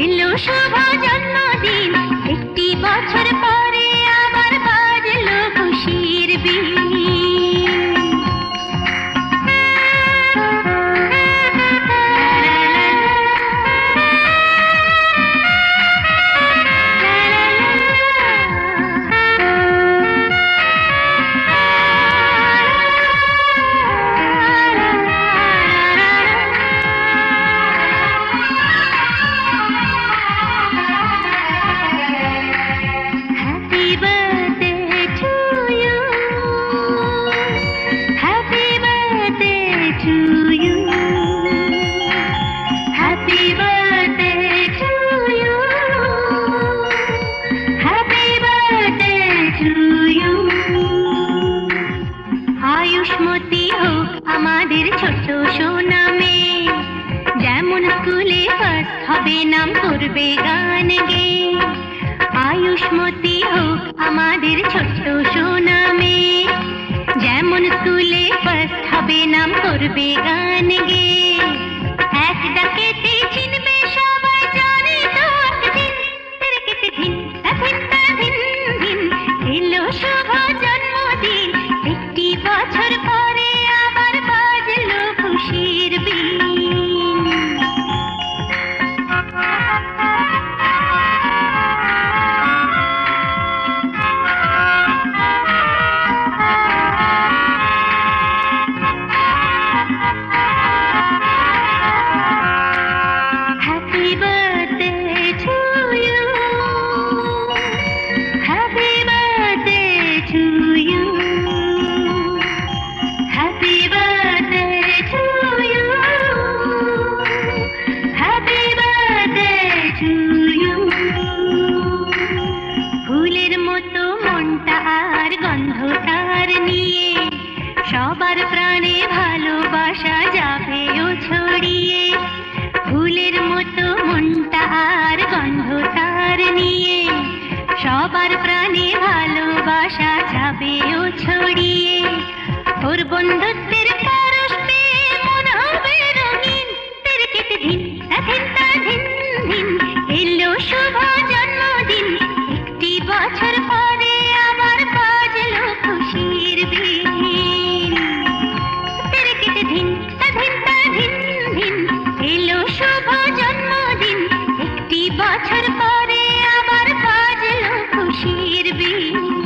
এলো শুভ জন্মদিন, একটি বছর পরে আবার বাজলো খুশির বিন। আয়ুষ্মতী হোক আমাদের ছোট সোনা মেয়ে, যেমন স্কুলে ফার্স্ট হবে নাম করবে গান গেয়ে। আয়ুষ্মতী হোক আমাদের ছোট সোনা মেয়ে, যেমন স্কুলে ফার্স্ট হবে নাম করবে গান গেয়ে। এক ডাকেতে চিনবে সবাই, জানে তো একদিন তেরেকেতে ধিন ধিন ধিন ধিন। এলো শুভ জন্মদিন, একটি বছর পরে আবার বাজলো খুশির বিন। Happy birthday to you. Happy birthday to you. Happy birthday to you. Happy birthday to you. ফুলের মতো মনটা আর গন্ধটার নিয়ে, সবার প্রাণে ভালোবাসা যাবেও ছড়িয়ে। ফুলের মতো মনটা আর গন্ধটার নিয়ে, সবার প্রাণে ভালোবাসা যাবেও ছড়িয়ে। ওর বন্ধুত্বের পরশ পেয়ে মন হবে রঙিন, তেরেকেতে ধিন ধিন ধিন ধিন। এলো শুভ জন্মদিন, একটি বছর পরে আবার বাজলো খুশির বিন। তেরেকেতে ধিন ধিন ধিন ধিন। এলো শুভ জন্মদিন, একটি বছর পরে আবার বাজলো খুশির বিন।